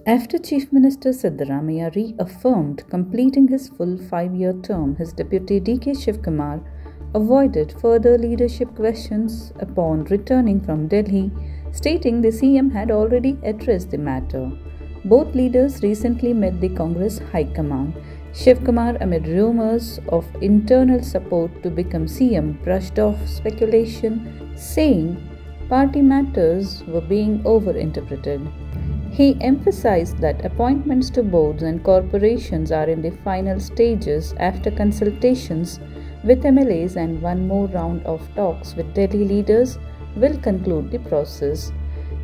After Chief Minister Siddaramaiah reaffirmed completing his full 5-year term, his deputy D.K. Shivkumar avoided further leadership questions upon returning from Delhi, stating the CM had already addressed the matter. Both leaders recently met the Congress High Command. Shivkumar, amid rumors of internal support to become CM, brushed off speculation, saying party matters were being overinterpreted. He emphasized that appointments to boards and corporations are in the final stages after consultations with MLAs, and one more round of talks with Delhi leaders will conclude the process.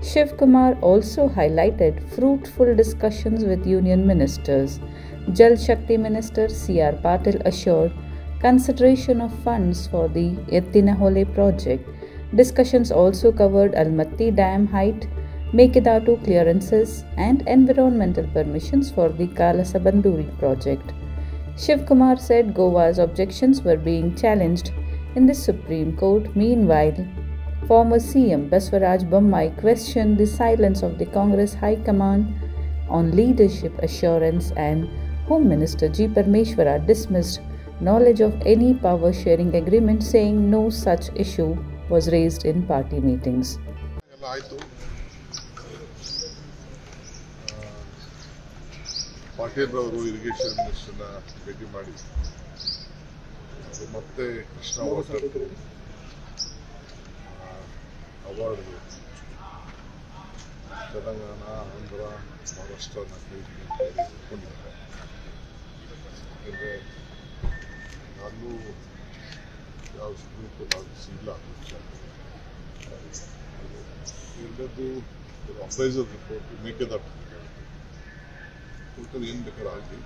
Shiv Kumar also highlighted fruitful discussions with union ministers. Jal Shakti Minister C.R. Patil assured consideration of funds for the Ettinahole project. Discussions also covered Almaty Dam height, Mekedatu clearances, and environmental permissions for the Kalasabanduri project. Shiv Kumar said Goa's objections were being challenged in the Supreme Court. Meanwhile, former CM Baswaraj Bommai questioned the silence of the Congress High Command on leadership assurance, and Home Minister G. Parmeshwara dismissed knowledge of any power sharing agreement, saying no such issue was raised in party meetings. Patil ಅವರು irrigation ಮಿನಿಸ್ಟರ್ನ ಭೇಟಿ ಮಾಡಿ ಮತ್ತೆ Krishna water ಅವಾರ್ಡ್ಗಳು Telangana, Andhra, ಮಹಾರಾಷ್ಟ್ರನ ಒಪ್ಕೊಂಡಿದ್ದಾರೆ. ಯಾಕೆಂದರೆ ನಾನು ಯಾವ supreme court office ಇಲ್ಲ ಎಲ್ಲದ್ದು appraisal report Mekedatu ಕೊಡ್ತಾರೆ. ಏನು ಬೇಕಾದ್ರೆ ಆಗಲಿ,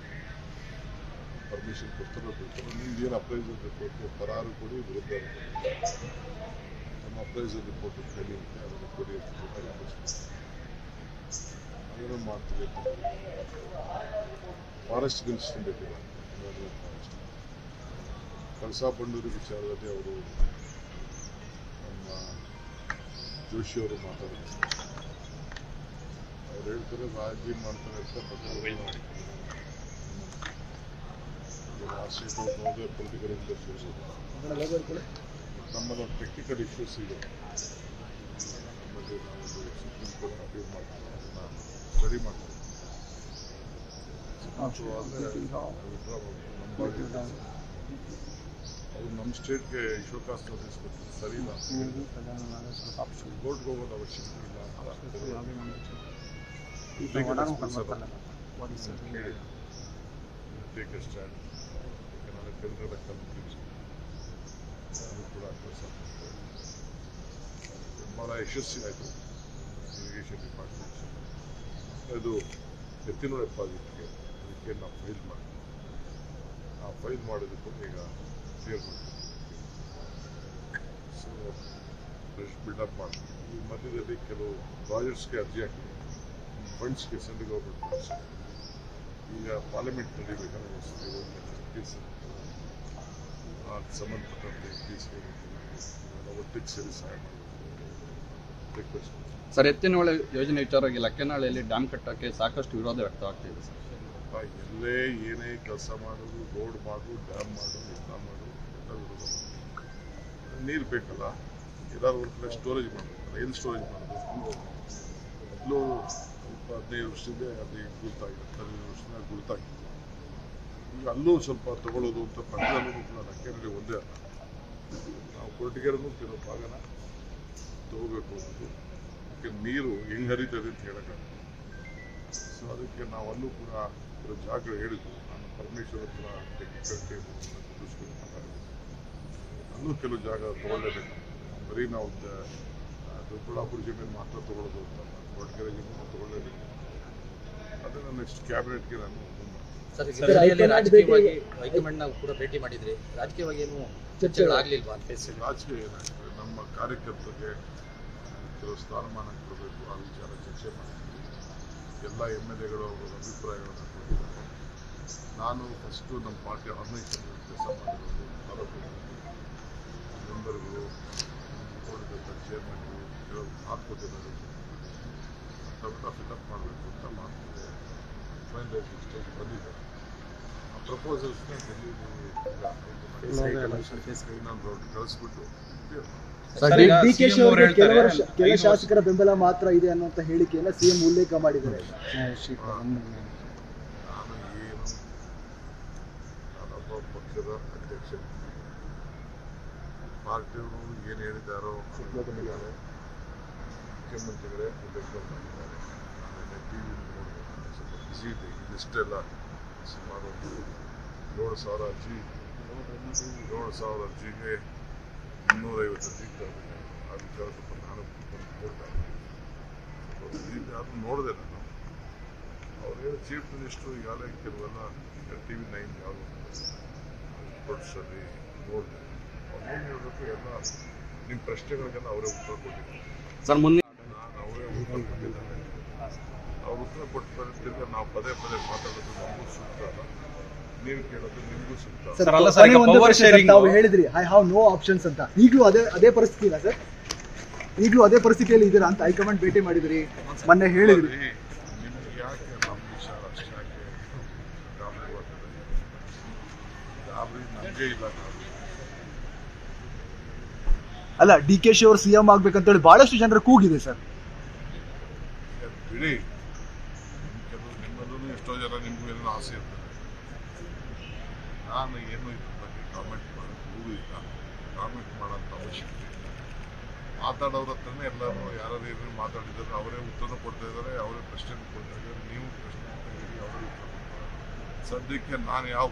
ಪರ್ಮಿಷನ್ ಕೊಡ್ತಾರೋ ಬಿಡ್ತಾರೋ, ನಿಮ್ದು ಏನು ಅಪ್ರೈಸಲ್ ರಿಪೋರ್ಟು ಕರಾರು ಕೊಡಿ, ವಿರುದ್ಧ ನಮ್ಮ ಅಪ್ರೈಸಲ್ ರಿಪೋರ್ಟ್ ಕಲಿ ಅದನ್ನು ಕೊಡಿ ಅಂತ ಅದನ್ನು ಮಾಡ್ತೀವಿ ಅಂತ ಫಾರೆಸ್ಟ್ ಮಿನಿಸ್ಟರ್ ಬೇಕಿಲ್ಲ. ಕಳಸಾ ಬಂಡೂರಿ ವಿಚಾರದಲ್ಲಿ ಅವರು ನಮ್ಮ ಜೋಶಿಯವರು ಮಾತಾಡ್ತಾರೆ. ಅವ್ರು ಹೇಳ್ತಾರೆ ರಾಜಿ ಮಾಡ್ತಾರೆ ಅಂತ ಯಾವುದೇ ಪೊಲಿಟಿಕಲ್ ಇಂಡಸ್ಟ್ರೀಸ್ ನಮ್ಮದೊಂದು ಟೆಕ್ನಿಕಲ್ ಇಶ್ಯೂಸ್ ಇದೆ. ನಮ್ಮಲ್ಲಿ ನಾವೊಂದು ಸುಪ್ರೀಂ ಕೋರ್ಟ್ ಅಪೀಲ್ ಮಾಡ್ತೀವಿ, ಅದನ್ನು ಸ್ಟಡಿ ಮಾಡ್ತೀವಿ. ಅವ್ರು ನಮ್ಮ ಸ್ಟೇಟ್ಗೆ ವಿಶ್ವಕಾಸ್ ನೋಟಿಸ್ ಕೊಡ್ತಾರೆ, ಸರಿ ಇಲ್ಲ, ಕೋರ್ಟ್ಗೆ ಹೋಗೋದು ಅವಶ್ಯಕತೆ ಇಲ್ಲ ಅಂತ ಟೇಕ್ ಎ ಸ್ಟ್ಯಾಂಡ್. ಯಾಕಂದರೆ ಕೇಂದ್ರದ ಕಂಪ್ನೀಸ್ ಅದು ಕೂಡ ಭಾಳ ಯಶಸ್ವಿ ಆಯಿತು ಇರಿಗೇಷನ್ ಡಿಪಾರ್ಟ್ಮೆಂಟ್. ಅದು ಎತ್ತಿನೂರ ಪ್ರಾಜೆಕ್ಟ್ಗೆ ಅದಕ್ಕೆ ನಾವು ಫೈಲ್ ಮಾಡಿದ್ವಿ. ಆ ಫೈಲ್ ಮಾಡೋದಕ್ಕೂ ಈಗ ಕ್ಲಿಯರ್ ಮಾಡ್ತೀವಿ. ಸೊ ಫ್ರೆಶ್ ಬಿಲ್ಡಪ್ ಮಾಡ್ತೀವಿ. ಈ ಮಧ್ಯದಲ್ಲಿ ಕೆಲವು ಪ್ರಾಜೆಕ್ಟ್ಸ್ಗೆ ಅರ್ಜಿ ಹಾಕಿದ್ವಿ, ಫಂಡ್ಸ್ಗೆ, ಸೆಂಟ್ರಲ್ ಗೌರ್ಮೆಂಟ್ ಫಂಡ್ಸ್. ಈಗ ಪಾರ್ಲಿಮೆಂಟ್ ನಡೀಬೇಕಾದ್ರೆ ಕೇಸ್ ಸಂಬಂಧಪಟ್ಟಂತೆ ಕೇಸ್ಗೆ ಒಟ್ಟಿಗೆ ಸೇರಿ ಸಹಾಯ ಮಾಡಬೇಕು ರಿಕ್ವೆಸ್ಟ್. ಸರ್, ಎತ್ತಿನಹೊಳೆ ಯೋಜನೆ ವಿಚಾರವಾಗಿ ಲಕ್ಕೇನಹಳ್ಳಿಯಲ್ಲಿ ಡ್ಯಾಮ್ ಕಟ್ಟೋಕ್ಕೆ ಸಾಕಷ್ಟು ವಿರೋಧ ವ್ಯಕ್ತವಾಗ್ತಿದೆ ಸರ್. ಎಲ್ಲೇ ಏನೇ ಕೆಲಸ ಮಾಡೋದು, ರೋಡ್ ಮಾಡು, ಡ್ಯಾಮ್ ಮಾಡು, ಎಲ್ಲ ಮಾಡು, ಎಲ್ಲ ವಿರೋಧ. ನೀರು ಬೇಕಲ್ಲ, ಎಲ್ಲರೂ ಒಂದು ಕಡೆ ಸ್ಟೋರೇಜ್ ಮಾಡಬೇಕಲ್ಲ. ಎಲ್ಲಿ ಸ್ಟೋರೇಜ್ ಮಾಡೋದು? ಎಲ್ಲೂ 15 ವರ್ಷದಿಂದ ಅದು ಗುರುತಾಗಿದೆ, 15 ವರ್ಷದಿಂದ ಗುರುತಾಗಿದೆ. ಈಗ ಅಲ್ಲೂ ಸ್ವಲ್ಪ ತಗೊಳ್ಳೋದು ಅಂತ ಪಕ್ಕದಲ್ಲೂ ಕೂಡ ಲಕ್ಕೇನಹಳ್ಳಿ ಒಂದೇ ಅಲ್ಲ, ನಾವು ಕೊರಟಗೆರೆನೂ ಕೆಲವು ಭಾಗನ ತಗೋಬೇಕು ಅನ್ನೋದು. ಯಾಕೆ ನೀರು ಹೆಂಗೆ ಹರಿತದೆ ಅಂತ ಹೇಳೋಕ್ಕಾಗಲ್ಲ. ಸೊ ಅದಕ್ಕೆ ನಾವು ಅಲ್ಲೂ ಕೂಡ ಕೆಲವು ಜಾಗ ಹೇಳಿದ್ವಿ. ನಾನು ಪರಮೇಶ್ವರ್ ಹತ್ರ ಟೆಕ್ನಿಕಲ್ ಟೀಮ್ ಕೂಡಿಸ್ಕೊಂಡು ಮಾತಾಡಿದ್ವಿ. ಅಲ್ಲೂ ಕೆಲವು ಜಾಗ ತಗೊಳ್ಳೇಬೇಕು. ಬರೀ ನಾವು ದೊಡ್ಡಬಳ್ಳಾಪುರ ಜಮೀನು ಮಾತ್ರ ತಗೊಳ್ಳೋದು ಅಂತ, ಕೊರಟಗೆರೆ ಜಮೀನು ತಗೊಳ್ಳೇಬೇಕು. ಅದನ್ನು ನೆಕ್ಸ್ಟ್ ಕ್ಯಾಬಿನೆಟ್ಗೆ ನಾನು ಸರ್, ರಾಜಕೀಯವಾಗಿ ಹೈಕಮಾಂಡ್ ಕೂಡ ಭೇಟಿ ಮಾಡಿದ್ರಿ, ರಾಜಕೀಯವಾಗಿ ಏನು ಚರ್ಚೆಗಳಾಗಲಿಲ್ವಾ? ರಾಜಕೀಯ ಏನಾಗ್ತದೆ, ನಮ್ಮ ಕಾರ್ಯಕರ್ತರಿಗೆ ಕೆಲವು ಸ್ಥಾನಮಾನ ಕೊಡಬೇಕು, ಆ ವಿಚಾರ ಚರ್ಚೆ ಮಾಡಿದ್ವಿ. ಎಲ್ಲ MLAಗಳು ಅವರ ಅಭಿಪ್ರಾಯಗಳನ್ನು ಕೊಟ್ಟಿದ್ದಾರೆ. ನಾನು ಫಸ್ಟು ನಮ್ಮ ಪಾರ್ಟಿ ಆರ್ಗನೈಸೇಷನ್ ಕೆಲಸ ಮಾಡಿರೋದು, ತಾಲೂಕು ಮೆಂಬರ್ಗಳು, ಬೋರ್ಡ್ ಚೇರ್ಮನ್ಗಳು, ಕೆಲವು ಹಾಕ್ಕೊಟ್ಟಿದ್ದಾರೆ. ತಾವೆಲ್ಲ ಫಿಟಪ್ ಮಾಡಬೇಕು ಅಂತ ಮಾಡ್ತಿದ್ದೆ. ಇಷ್ಟೊಂದು ಬಂದಿದ್ದಾರೆ. ಆ ಪ್ರಪೋಸಲ್ಸ್ನ ಇನ್ನೊಂದು ರೌಂಡ್ ಕಳಿಸ್ಬಿಟ್ಟು ಡಿಕೆಶಿ ಅವರಿಗೆ ಕೆಲ ಶಾಸಕರ ಬೆಂಬಲ ಮಾತ್ರ ಇದೆ ಅನ್ನುವಂತ ಹೇಳಿಕೆಯನ್ನ ಸಿಎಂ ಉಲ್ಲೇಖ ಮಾಡಿದ್ದಾರೆ. ನಾನೊಬ್ಬ ಪಕ್ಷದ ಅಧ್ಯಕ್ಷ, ಪಾರ್ಟಿಯವರು ಏನು ಹೇಳಿದ್ದಾರೋ ಬಂದಿದ್ದಾರೆ, ಮುಖ್ಯಮಂತ್ರಿಗಳೇ ಉಲ್ಲೇಖ ಮಾಡಿದ್ದಾರೆ. ಆಮೇಲೆ ಟಿ ವಿ ನೋಡಬೇಕು, ಸ್ವಲ್ಪ ಬಿಸಿ ಇದೆ. ಇದಿಷ್ಟೆಲ್ಲ ಸುಮಾರು 7,000 ಅರ್ಜಿ, 7,000 ಅರ್ಜಿಗೆ 250 ಅರ್ಜಿ ಕರೆದಿದೆ. ಆ ವಿಚಾರ ಸ್ವಲ್ಪ ನಾನು ನೋಡ್ತಾ ಇದ್ದೀನಿ. ಅದು ನೋಡಿದೆ ನಾನು. ಅವ್ರು ಹೇಳಿ ಚೀಫ್ ಮಿನಿಸ್ಟ್ರು ಈಗಾಗಲೇ ಕೆಲವೆಲ್ಲ TV9 ಯಾವುದು ಸ್ಪೋರ್ಟ್ಸಲ್ಲಿ ನೋಡಿದೆ. ಅವ್ರು ಏನು ಹೇಳಬೇಕು ಎಲ್ಲ ನಿಮ್ಮ ಪ್ರಶ್ನೆಗಳಿಗೆಲ್ಲ ಅವರೇ ಉತ್ತರ ಕೊಟ್ಟಿದ್ದಾರೆ. ಸರ್ ಮೊನ್ನೆ ನಾನು ಅವರೇ ಉತ್ತರ ಕೊಟ್ಟಿದ್ದಾರೆ. ಅವ್ರು ಉತ್ತರ ಕೊಟ್ಟು ತಿರ್ಗ ನಾವು ಪದೇ ಪದೇ ಮಾತಾಡೋದು ನಮಗೂ ಸೂಕ್ತ ಅಲ್ಲ, ನೀವು ಕೇಳೋದು ನಿಮಗೂ ಸೂಕ್ತ. ತಾವು ಹೇಳಿದ್ರಿ ಐ ಹ್ಯಾವ್ ನೋ ಆಪ್ಷನ್ಸ್ ಅಂತ. ಈಗಲೂ ಅದೇ ಪರಿಸ್ಥಿತಿ ಇಲ್ಲ ಸರ್? ಈಗಲೂ ಅದೇ ಪರಿಸ್ಥಿತಿಯಲ್ಲಿ ಇದ್ದೀರಾ ಅಂತ? ಹೈಕಮಾಂಡ್ ಭೇಟಿ ಮಾಡಿದ್ರಿ, ಮೊನ್ನೆ ಹೇಳಿದ್ರಿ. ನಿಮ್ಗೆ ಯಾಕೆ ನಮ್ಮ ವಿಚಾರ ಅಷ್ಟೇ ಯಾಕೆ ಗಾಬರಿ ಆಗ್ತದೆ? ಗಾಬರಿ ನಮಗೆ ಇಲ್ಲ. ಅಲ್ಲ, ಡಿಕೆಶಿ ಅವರು ಸಿಎಂ ಆಗ್ಬೇಕಂತೇಳಿ ಬಹಳಷ್ಟು ಜನರ ಕೂಗಿದೆ ಸರ್. ಬಿಡಿ, ನಿಮ್ಮಲ್ಲೂ ಎಷ್ಟೋ ಜನ ನಿಮಗೂ ಏನೋ ಆಸೆ ಇರ್ತದೆ. ನಾನು ಏನು ಇದ್ರ ಬಗ್ಗೆ ಕಾಮೆಂಟ್ ಮಾಡೋದು ಇಲ್ಲ, ಕಾಮೆಂಟ್ ಮಾಡೋಂಥ ಅವಶ್ಯಕತೆ ಇಲ್ಲ. ಮಾತಾಡೋರ ಹತ್ರನೇ ಎಲ್ಲರೂ ಯಾರು ಏನೇನು ಮಾತಾಡಿದ್ದಾರೆ ಅವರೇ ಉತ್ತರ ಕೊಡ್ತಾ ಇದ್ದಾರೆ, ಅವರೇ ಪ್ರಶ್ನೆ ಕೊಡ್ತಾ ಇದ್ದಾರೆ. ನೀವು ಪ್ರಶ್ನೆ ಅವರೇ ಉತ್ತರ ಕೊಡ್ತಾರೆ. ಸದ್ಯಕ್ಕೆ ನಾನು ಯಾವ